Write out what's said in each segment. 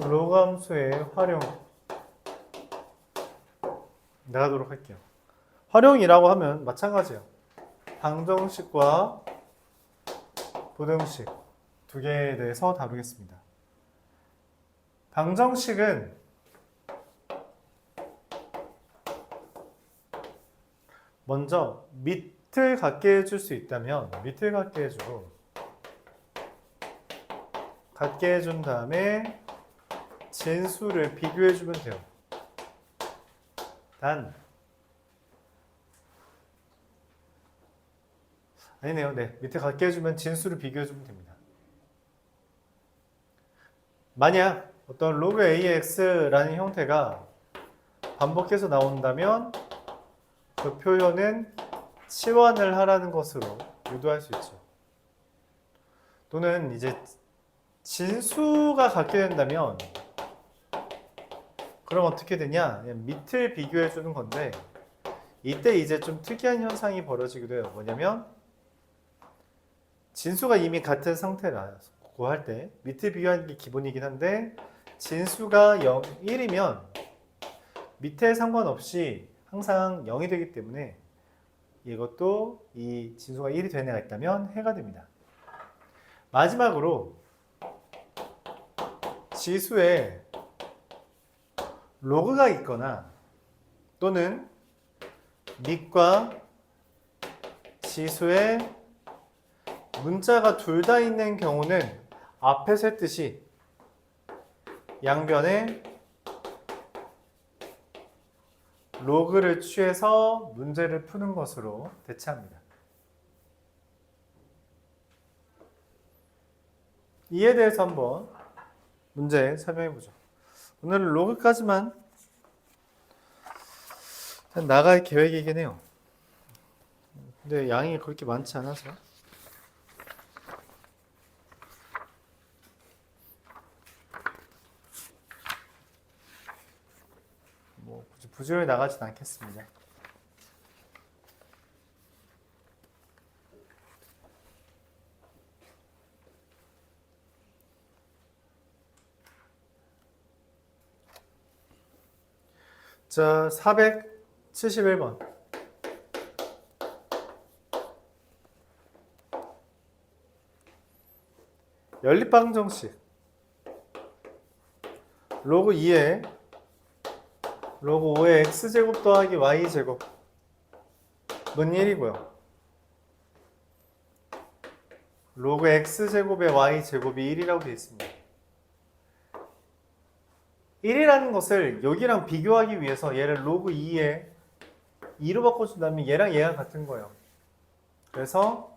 로그 함수의 활용 나가도록 할게요. 활용이라고 하면 마찬가지예요. 방정식과 부등식 두 개에 대해서 다루겠습니다. 방정식은 먼저 밑을 갖게 해줄 수 있다면 밑을 갖게 해주고 갖게 해준 다음에 진수를 비교해주면 돼요. 아니네요. 네, 밑에 갖게 해주면 진수를 비교해주면 됩니다. 만약 어떤 로그 AX라는 형태가 반복해서 나온다면 그 표현은 치환을 하라는 것으로 유도할 수 있죠. 또는 이제 진수가 갖게 된다면 그럼 어떻게 되냐? 그냥 밑을 비교해 주는 건데 이때 이제 좀 특이한 현상이 벌어지기도 해요. 뭐냐면 진수가 이미 같은 상태라고 할 때 밑을 비교하는 게 기본이긴 한데 진수가 1이면 밑에 상관없이 항상 0이 되기 때문에 이것도 이 진수가 1이 되는 애가 있다면 해가 됩니다. 마지막으로 지수에 로그가 있거나 또는 밑과 지수에 문자가 둘 다 있는 경우는 앞에서 했듯이 양변에 로그를 취해서 문제를 푸는 것으로 대체합니다. 이에 대해서 한번 문제 설명해 보죠. 오늘은 로그까지만 나갈 계획이긴 해요. 근데 양이 그렇게 많지 않아서 뭐 굳이 부지런히 나가진 않겠습니다. 자, 471번. 연립방정식. 로그 2에 로그 5의 x제곱 더하기 y제곱은 1이고요. 로그 x제곱의 y제곱이 1이라고 되어 있습니다. 1이라는 것을 여기랑 비교하기 위해서 얘를 로그 2에 2로 바꿔준다면 얘랑 얘가 같은 거예요. 그래서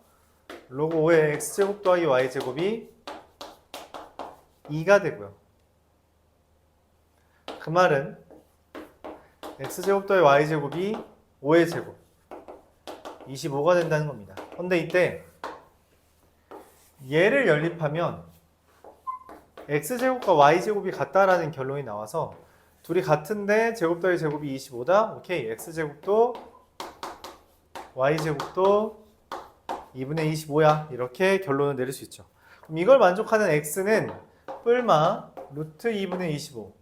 로그 5의 x제곱 더하기 y제곱이 2가 되고요. 그 말은 x제곱 더하기 y제곱이 5의 제곱 25가 된다는 겁니다. 그런데 이때 얘를 연립하면 x제곱과 y제곱이 같다라는 결론이 나와서 둘이 같은데 제곱 더하기 제곱이 25다? 오케이, x제곱도 y제곱도 2분의 25야. 이렇게 결론을 내릴 수 있죠. 그럼 이걸 만족하는 x는 뿔마 루트 2분의 25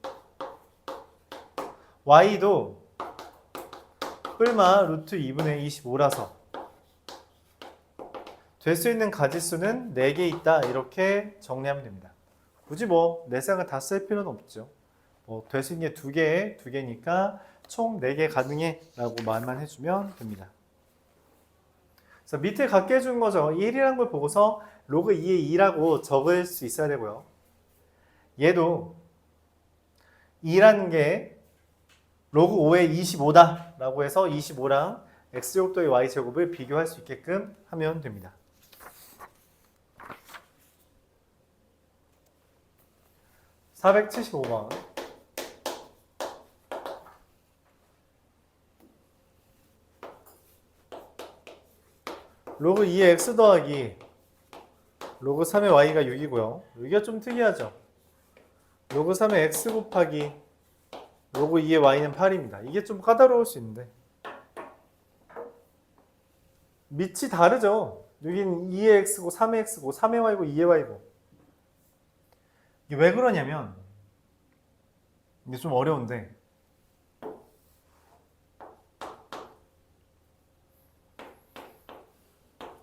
y도 뿔마 루트 2분의 25라서 될 수 있는 가지수는 4개 있다. 이렇게 정리하면 됩니다. 굳이 뭐 내상을 다 쓸 필요는 없죠. 뭐 될 수 있는 게 2개니까 총 4개 가능해 라고 말만 해주면 됩니다. 그래서 밑에 갖게 해준 거죠. 1이라는 걸 보고서 로그 2에 2라고 적을 수 있어야 되고요. 얘도 2라는 게 로그 5에 25다 라고 해서 25랑 x제곱 더하기 y제곱을 비교할 수 있게끔 하면 됩니다. (475번) 로그 2의 x 더하기 로그 3의 y가 6이고요. 여기가 좀 특이하죠. 로그 3의 x 곱하기 로그 2의 y는 8입니다. 이게 좀 까다로울 수 있는데 밑이 다르죠. 여기는 2의 x고 3의 x고 3의 y고 2의 y고 이게 왜 그러냐면 이게 좀 어려운데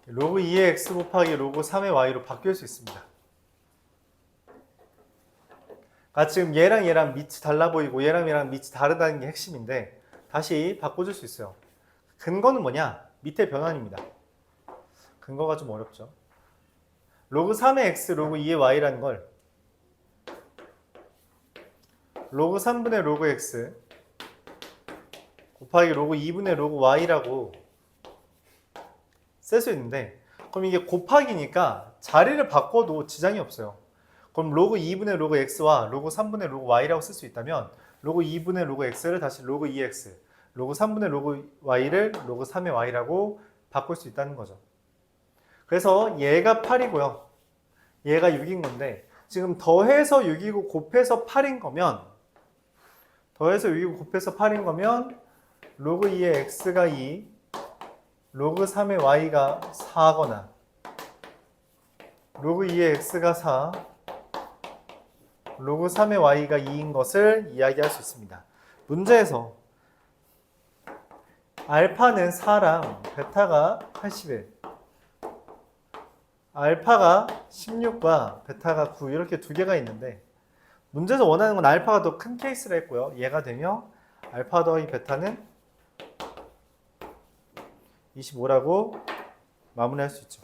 로그 2의 x 곱하기 로그 3의 y로 바뀔 수 있습니다. 지금 얘랑 얘랑 밑이 달라 보이고 얘랑 얘랑 밑이 다르다는 게 핵심인데 다시 바꿔줄 수 있어요. 근거는 뭐냐? 밑에 변환입니다. 근거가 좀 어렵죠. 로그 3의 x, 로그 2의 y라는 걸 로그 3분의 로그 x 곱하기 로그 2분의 로그 y라고 쓸 수 있는데 그럼 이게 곱하기니까 자리를 바꿔도 지장이 없어요. 그럼 로그 2분의 로그 x와 로그 3분의 로그 y라고 쓸 수 있다면 로그 2분의 로그 x를 다시 로그 2x, 로그 3분의 로그 y를 로그 3의 y라고 바꿀 수 있다는 거죠. 그래서 얘가 8이고요. 얘가 6인 건데 지금 더해서 6이고 곱해서 8인 거면 더해서 6이고 곱해서 8인 거면 로그 2의 x가 2, 로그 3의 y가 4거나 로그 2의 x가 4, 로그 3의 y가 2인 것을 이야기할 수 있습니다. 문제에서 알파는 4랑 베타가 81, 알파가 16과 베타가 9 이렇게 두 개가 있는데 문제에서 원하는 건 알파가 더 큰 케이스를 했고요. 얘가 되면 알파 더하기 베타는 25라고 마무리할 수 있죠.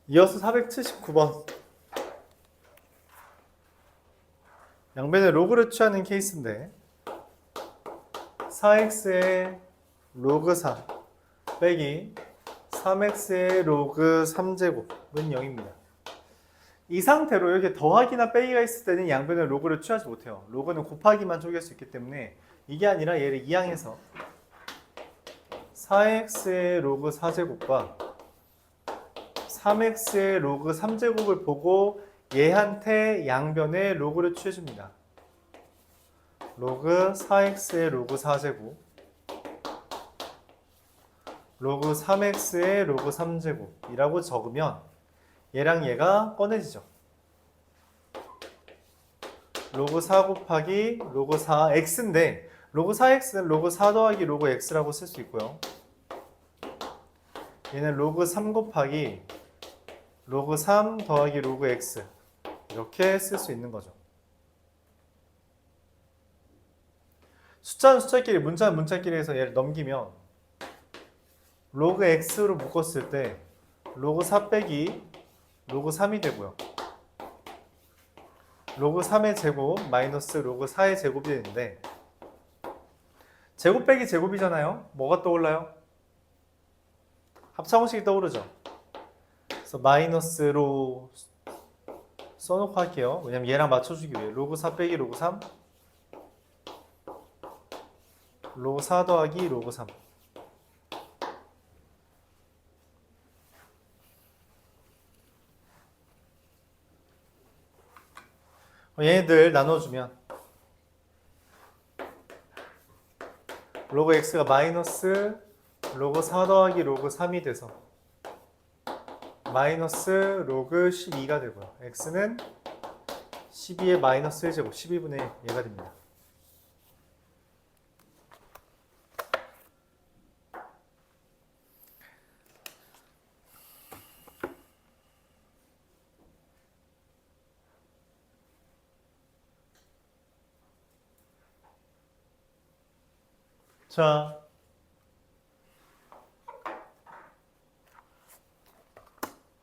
이어서 479번 양변의 로그를 취하는 케이스인데 4x의 로그 4 빼기 3x의 로그 3제곱은 0입니다. 이 상태로 이렇게 더하기나 빼기가 있을 때는 양변의 로그를 취하지 못해요. 로그는 곱하기만 쪼갤 수 있기 때문에 이게 아니라 얘를 이항해서 4x의 로그 4제곱과 3x의 로그 3제곱을 보고 얘한테 양변의 로그를 취해줍니다. 로그 4x의 로그 4제곱 로그 3x의 로그 3제곱이라고 적으면 얘랑 얘가 꺼내지죠. 로그 4 곱하기 로그 4x인데 로그 4x는 로그 4 더하기 로그 x라고 쓸 수 있고요. 얘는 로그 3 곱하기 로그 3 더하기 로그 x 이렇게 쓸 수 있는 거죠. 숫자는 숫자끼리, 문자는 문자끼리 해서 얘를 넘기면 로그 x로 묶었을 때 로그 4 빼기 로그 3이 되고요. 로그 3의 제곱 마이너스 로그 4의 제곱이 되는데 제곱 빼기 제곱이잖아요. 뭐가 떠올라요? 합차공식이 떠오르죠. 그래서 마이너스로 써놓고 할게요. 왜냐면 얘랑 맞춰주기 위해 로그 4 빼기 로그 3 로그 4 더하기 로그 3 얘네들 나눠주면 로그 x가 마이너스 로그 4 더하기 로그 3이 돼서 마이너스 로그 12가 되고요. x는 12의 마이너스 1제곱 12분의 1가 됩니다. 자,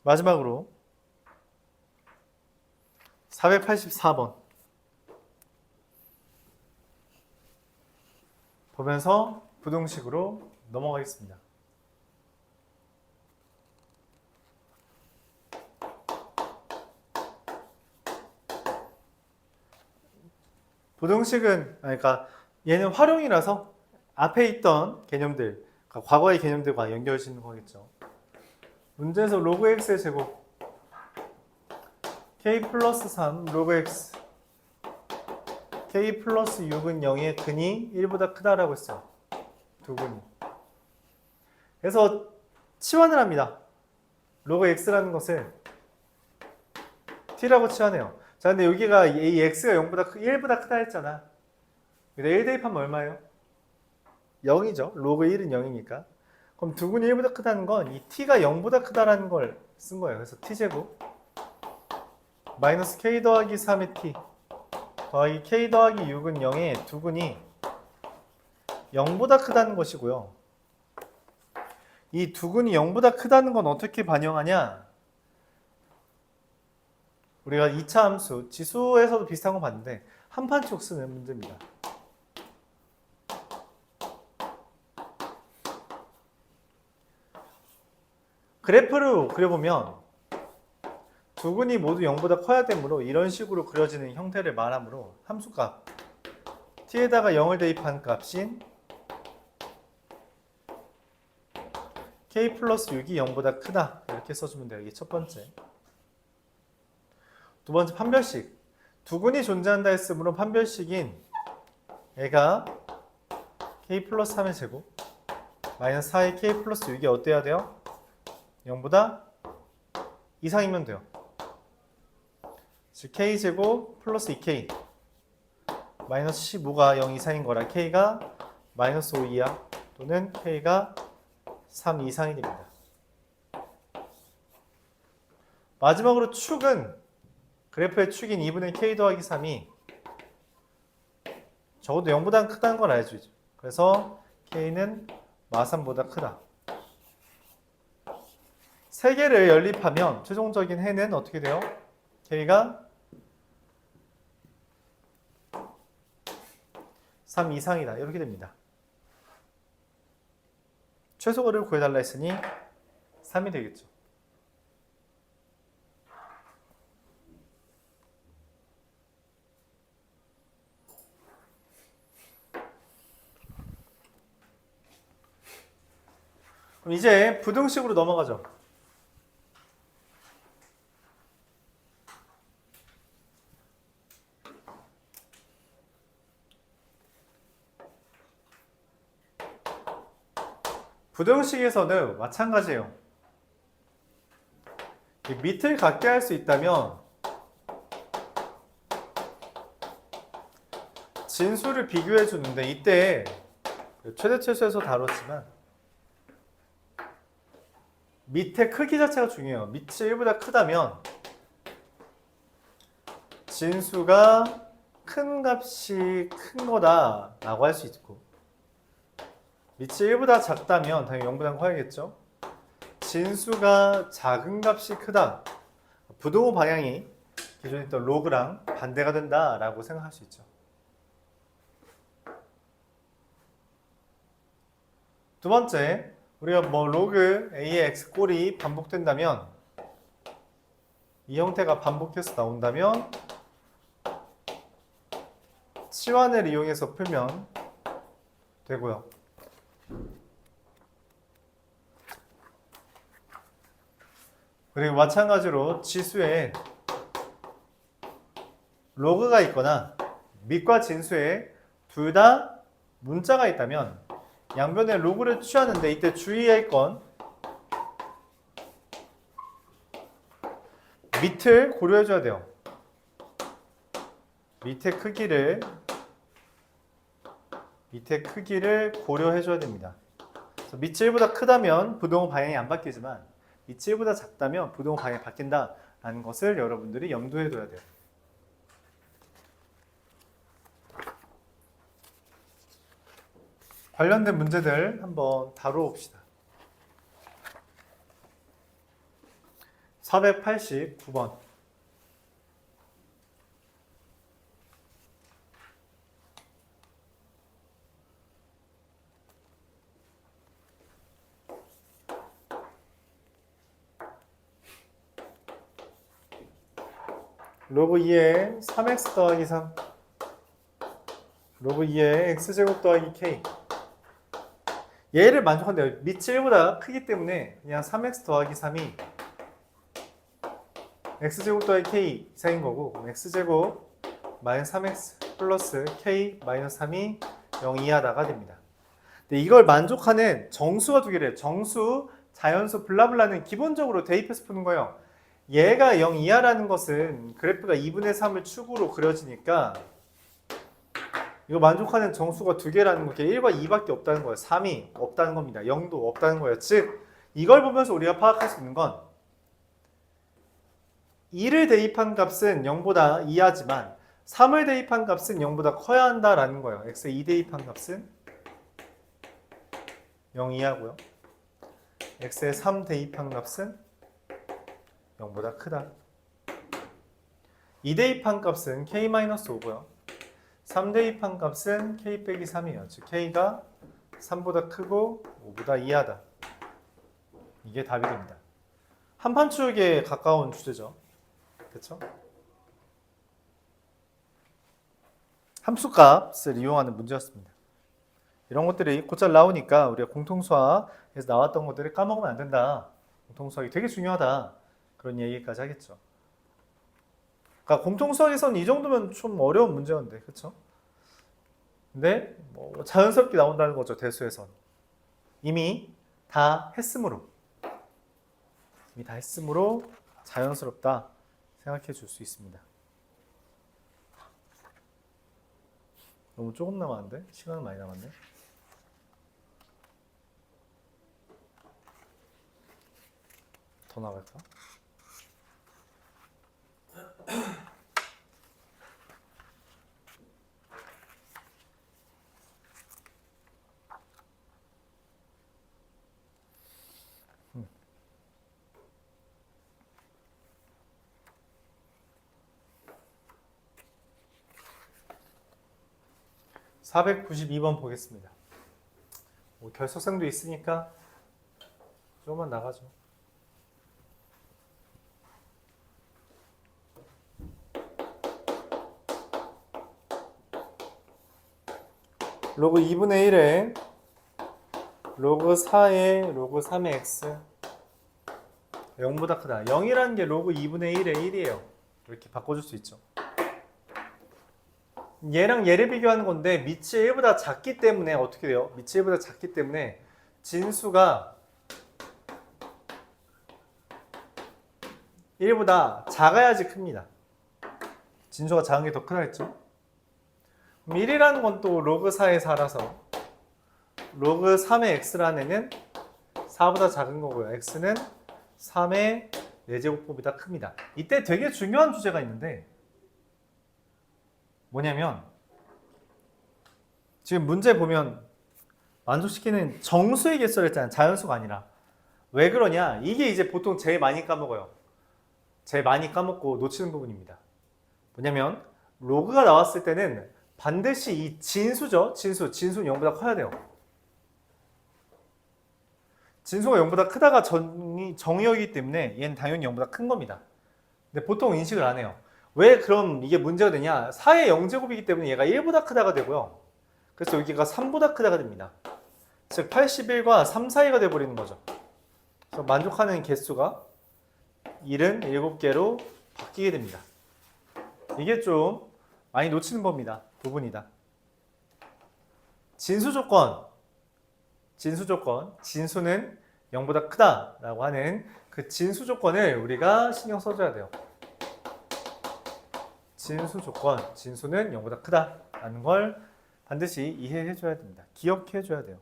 마지막으로 484번 보면서 부등식으로 넘어가겠습니다. 부등식은 그러니까 얘는 활용이라서 앞에 있던 개념들, 그러니까 과거의 개념들과 연결짓는 거겠죠. 문제에서 로그 x의 제곱 k 플러스 3 로그 x k 플러스 6은 0의 근이 1보다 크다라고 했어요. 두 근이. 그래서 치환을 합니다. 로그 x라는 것을 t라고 치환해요. 자, 근데 여기가 이 x가 1보다 크다 했잖아. 근데 1 대입하면 얼마예요? 0이죠. 로그 1은 0이니까. 그럼 두 근이 1보다 크다는 건 이 t가 0보다 크다라는 걸 쓴 거예요. 그래서 t제곱 마이너스 k 더하기 3의 t 더하기 k 더하기 6은 0의 두 근이 0보다 크다는 것이고요. 이 두 근이 0보다 크다는 건 어떻게 반영하냐? 우리가 2차 함수, 지수에서도 비슷한 거 봤는데 한판축 쓰는 문제입니다. 그래프로 그려보면 두 근이 모두 0보다 커야 되므로 이런 식으로 그려지는 형태를 말하므로 함수값 t에다가 0을 대입한 값인 k 플러스 6이 0보다 크다 이렇게 써주면 돼요. 이게 첫 번째. 두 번째 판별식. 두 근이 존재한다 했으므로 판별식인 얘가 k 플러스 3의 제곱 마이너스 4의 k 플러스 6이 어때야 돼요? 0보다 이상이면 돼요. 즉 k제곱 플러스 2k 마이너스 15가 0 이상인 거라 k가 마이너스 5 이하 또는 k가 3 이상이 됩니다. 마지막으로 축은 그래프의 축인 2분의 k 더하기 3이 적어도 0보다 크다는 걸 알죠. 그래서 k는 마3보다 크다. 세 개를 연립하면 최종적인 해는 어떻게 돼요? k가 3 이상이다. 이렇게 됩니다. 최소거리를 구해달라 했으니 3이 되겠죠. 그럼 이제 부등식으로 넘어가죠. 부등식에서는 마찬가지예요. 밑을 같게 할 수 있다면 진수를 비교해 주는데 이때 최대 최소에서 다뤘지만 밑의 크기 자체가 중요해요. 밑이 1보다 크다면 진수가 큰 값이 큰 거다 라고 할 수 있고 밑이 1보다 작다면 당연히 0보다 커야겠죠. 진수가 작은 값이 크다. 부등호 방향이 기존에 있던 로그랑 반대가 된다 라고 생각할 수 있죠. 두 번째, 우리가 로그 a의 x꼴이 반복된다면 이 형태가 반복해서 나온다면 치환을 이용해서 풀면 되고요. 그리고 마찬가지로 지수에 로그가 있거나 밑과 진수에 둘 다 문자가 있다면 양변에 로그를 취하는데 이때 주의할 건 밑을 고려해줘야 돼요. 밑의 크기를 고려해줘야 됩니다. 그래서 밑이 1보다 크다면 부등호 방향이 안 바뀌지만 밑이 1보다 작다면 부등호 방향이 바뀐다라는 것을 여러분들이 염두에 둬야 돼요. 관련된 문제들 한번 다뤄봅시다. 489번. 로그 2의 3x 더하기 3 로그 2의 x제곱 더하기 k 얘를 만족한대요. 밑이 1보다 크기 때문에 그냥 3x 더하기 3이 x제곱 더하기 k 이상인 거고, 그럼 x제곱 마이너스 3x 플러스 k 마이너스 3이 0 이하다가 됩니다. 근데 이걸 만족하는 정수가 두 개래요. 정수, 자연수, 블라블라는 기본적으로 대입해서 푸는 거예요. 얘가 0 이하라는 것은 그래프가 2분의 3을 축으로 그려지니까 이거 만족하는 정수가 두 개라는 거, 1과 2밖에 없다는 거예요. 3이 없다는 겁니다. 0도 없다는 거예요. 즉, 이걸 보면서 우리가 파악할 수 있는 건 2를 대입한 값은 0보다 이하지만 3을 대입한 값은 0보다 커야 한다라는 거예요. x에 2 대입한 값은 0 이하고요. x에 3 대입한 값은 0보다 크다. 2 대입한 값은 k-5고요. 3 대입한 값은 k 빼기 3이에요. 즉 k가 3보다 크고 5보다 이하다. 이게 답이 됩니다. 한판추격에 가까운 주제죠. 그렇죠? 함수값을 이용하는 문제였습니다. 이런 것들이 곧잘 나오니까 우리가 공통수학에서 나왔던 것들을 까먹으면 안 된다. 공통수학이 되게 중요하다. 그런 얘기까지 하겠죠. 그러니까 공통수학에서는 이 정도면 좀 어려운 문제였는데, 그렇죠? 근데 뭐 자연스럽게 나온다는 거죠. 대수에선 이미 다 했으므로 자연스럽다 생각해 줄 수 있습니다. 너무 조금 남았는데? 시간은 많이 남았네. 더 나갈까? 음. 492번 보겠습니다. 뭐 결석생도 있으니까 조금만 나가죠. 로그 2분의 1에 로그 4에 로그 3의 x 0보다 크다. 0이라는 게 로그 2분의 1의 1이에요. 이렇게 바꿔줄 수 있죠. 얘랑 얘를 비교하는 건데 밑이 1보다 작기 때문에 어떻게 돼요? 밑이 1보다 작기 때문에 진수가 1보다 작아야지 큽니다. 진수가 작은 게 더 크다 했죠? 1이라는 건 또 로그 4의 4라서 로그 3의 x라는 애는 4보다 작은 거고요. x는 3의 4제곱법보다 큽니다. 이때 되게 중요한 주제가 있는데 뭐냐면 지금 문제 보면 만족시키는 정수의 개수를 했잖아요. 자연수가 아니라. 왜 그러냐? 이게 이제 보통 제일 많이 까먹어요. 제일 많이 까먹고 놓치는 부분입니다. 뭐냐면 로그가 나왔을 때는 반드시 이 진수죠. 진수는 0보다 커야 돼요. 진수가 0보다 크다가 정의역이기 때문에 얘는 당연히 0보다 큰 겁니다. 근데 보통 인식을 안 해요. 왜 그럼 이게 문제가 되냐? 4의 0제곱이기 때문에 얘가 1보다 크다가 되고요. 그래서 여기가 3보다 크다가 됩니다. 즉 81과 3 사이가 돼버리는 거죠. 그래서 만족하는 개수가 77개로 바뀌게 됩니다. 이게 좀 많이 놓치는 겁니다. 부분이다. 진수 조건, 진수는 0보다 크다라고 하는 그 진수 조건을 우리가 신경 써줘야 돼요. 진수 조건, 진수는 0보다 크다라는 걸 반드시 이해해줘야 됩니다. 기억해줘야 돼요.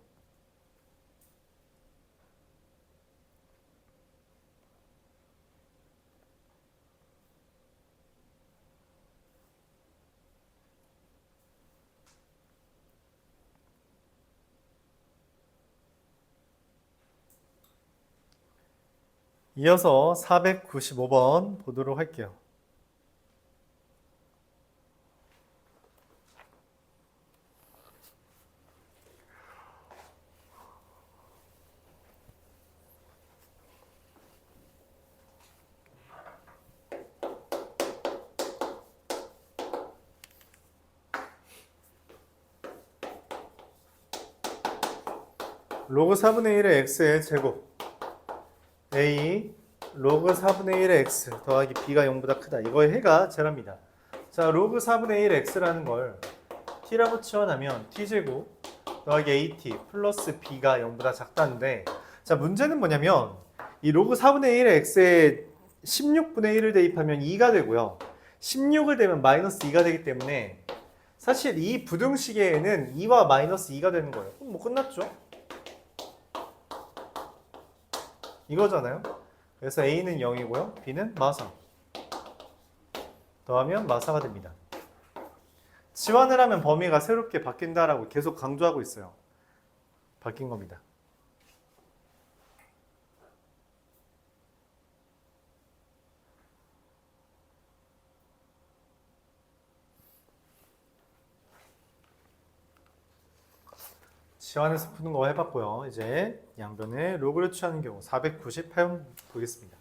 이어서 495번 보도록 할게요. 로그 4분의 1의 x의 제곱 a 로그 4분의 1의 x 더하기 b가 0보다 크다. 이거의 해가 제랍니다. 자, 로그 4분의 1 x라는 걸 t라고 치환하면 t제곱 더하기 at 플러스 b가 0보다 작다는데, 자, 문제는 뭐냐면 이 로그 4분의 1의 x에 16분의 1을 대입하면 2가 되고요. 16을 대면 마이너스 2가 되기 때문에 사실 이 부등식에는 2와 마이너스 2가 되는 거예요. 그럼 뭐 끝났죠? 이거잖아요. 그래서 A는 0이고요. B는 마사. 더하면 마사가 됩니다. 치환을 하면 범위가 새롭게 바뀐다라고 계속 강조하고 있어요. 바뀐 겁니다. 치환해서 푸는 거 해봤고요. 이제 양변에 로그를 취하는 경우 498번 보겠습니다.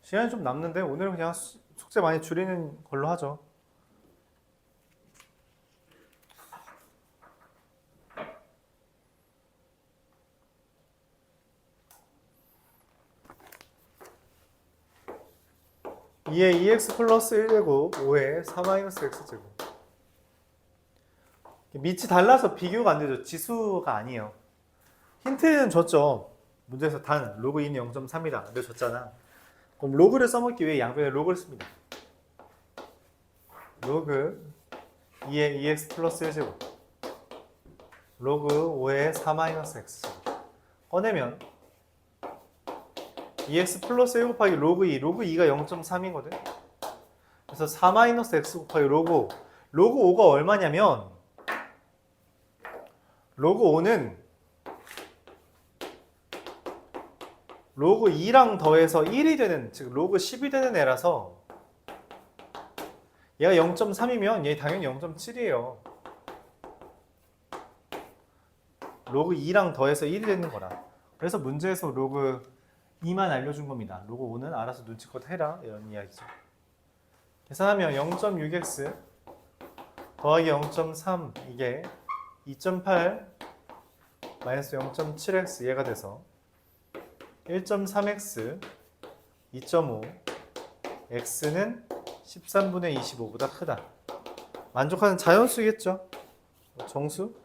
시간이 좀 남는데 오늘은 그냥 숙제 많이 줄이는 걸로 하죠. (2의 2x 플러스 1제곱) (5의 4-x제곱) 밑이 달라서 비교가 안 되죠. 지수가 아니에요. 힌트는 줬죠. 문제에서 단 로그 2는 0.3이다. 근데 줬잖아. 그럼 로그를 써먹기 위해 양변에 로그를 씁니다. 로그 2의 2x 플러스 1제곱 로그 5의 4-x제곱 꺼내면 2x 플러스 1 곱하기 로그 2, 로그 2가 0.3이거든. 그래서 4-x 곱하기 로그 5. 로그 5가 얼마냐면 로그 5는 로그 2랑 더해서 1이 되는, 즉 로그 10이 되는 애라서 얘가 0.3이면 얘 당연히 0.7이에요. 로그 2랑 더해서 1이 되는 거라. 그래서 문제에서 로그 2만 알려준 겁니다. 로그 5는 알아서 눈치껏 해라, 이런 이야기죠. 계산하면 0.6x 더하기 0.3 이게 2.8 마이너스 0.7x 얘가 돼서 1.3x 2.5 x는 13분의 25보다 크다. 만족하는 자연수겠죠. 정수에서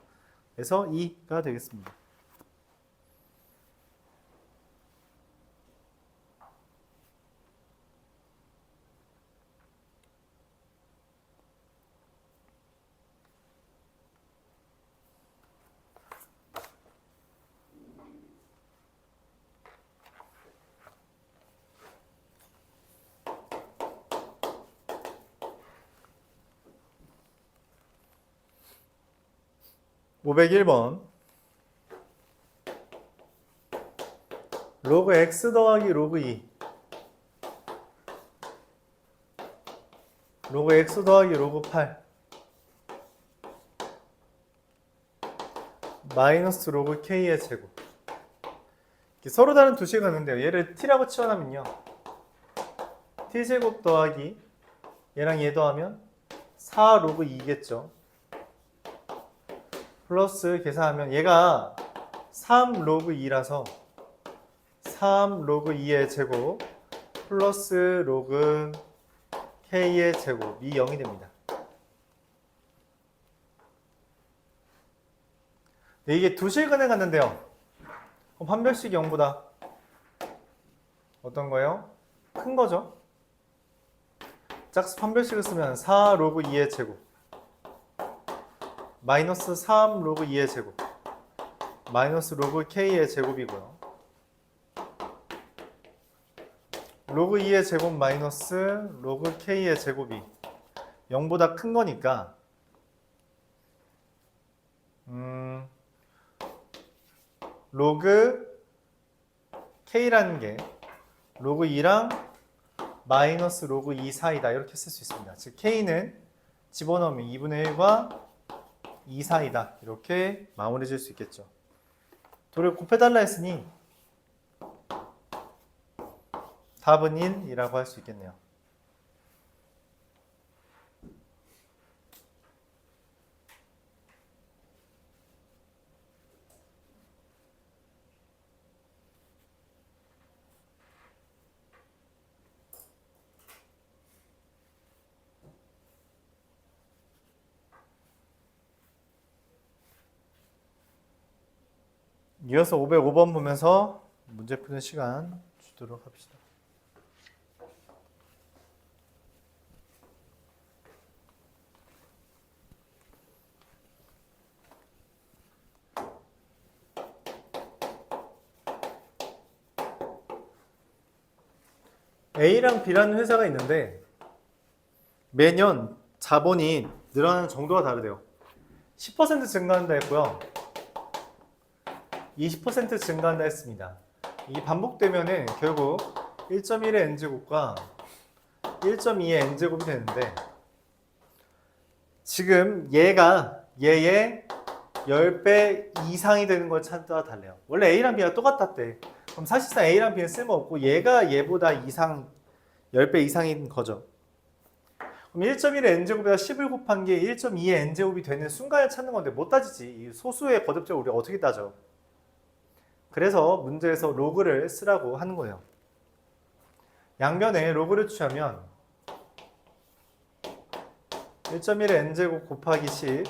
2가 되겠습니다. (501번) 로그 x 더하기 로그 2 로그 x 더하기 로그 8 마이너스 로그 k의 제곱. 서로 다른 두 식이 있는데요. 얘를 t라고 치환하면요, t제곱 더하기 얘랑 얘 더하면 4 로그 2겠죠. 플러스 계산하면 얘가 3 로그 2라서 3 로그 2의 제곱 플러스 로그 k의 제곱이 0이 됩니다. 네, 이게 두 실근에 갔는데요. 그럼 판별식이 0보다 어떤 거예요? 큰 거죠. 짝수 판별식을 쓰면 4 로그 2의 제곱 마이너스 3 로그 2의 제곱 마이너스 로그 k의 제곱이고요. 로그 2의 제곱 마이너스 로그 k의 제곱이 0보다 큰 거니까 로그 k라는 게 로그 2랑 마이너스 로그 2 사이다, 이렇게 쓸 수 있습니다. 즉 k는 집어넣으면 2분의 1과 2 사이다, 이렇게 마무리 질 수 있겠죠. 둘을 곱해달라 했으니 답은 1이라고 할 수 있겠네요. 이어서 505번 보면서 문제 푸는 시간 주도록 합시다. A랑 B라는 회사가 있는데 매년 자본이 늘어나는 정도가 다르대요. 10% 증가한다 했고요. 20% 증가한다 했습니다. 이게 반복되면은 결국 1.1의 n제곱과 1.2의 n제곱이 되는데 지금 얘가 얘의 10배 이상이 되는 걸 찾아야 달래요. 원래 A랑 B가 똑같았대. 그럼 사실상 A랑 B는 쓸모없고 얘가 얘보다 10배 이상인 거죠. 그럼 1.1의 n제곱에다 10을 곱한 게 1.2의 n제곱이 되는 순간을 찾는 건데 못 따지지. 이 소수의 거듭적을 우리가 어떻게 따져? 그래서 문제에서 로그를 쓰라고 하는 거예요. 양변에 로그를 취하면 1.1의 n제곱 곱하기 10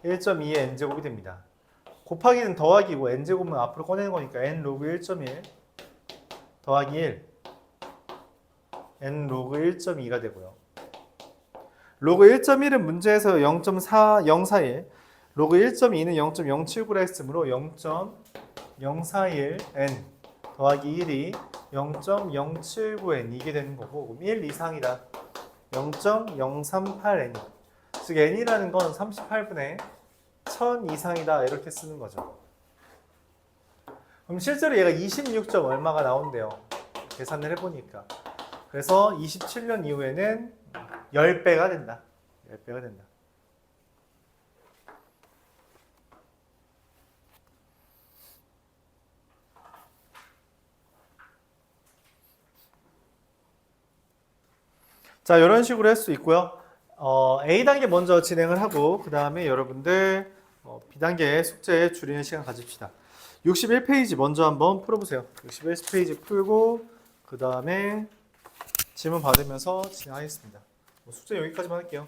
1.2의 n제곱이 됩니다. 곱하기는 더하기고 n제곱은 앞으로 꺼내는 거니까 n 로그 1.1 더하기 1 n 로그 1.2가 되고요. 로그 1.1은 문제에서 0.4041 로그 1.2는 0.079라 했으므로 0.041 n 더하기 1이 0.079n 이게 되는 거고 그럼 1 이상이다. 0.038n 즉 n이라는 건 38분의 1000 이상이다 이렇게 쓰는 거죠. 그럼 실제로 얘가 26점 얼마가 나온대요. 계산을 해보니까. 그래서 27년 이후에는 10배가 된다. 10배가 된다. 자, 이런 식으로 할 수 있고요. A단계 먼저 진행을 하고 그 다음에 여러분들 B단계 숙제 줄이는 시간 가집시다. 61페이지 먼저 한번 풀어보세요. 61페이지 풀고 그 다음에 질문 받으면서 진행하겠습니다. 숙제 여기까지만 할게요.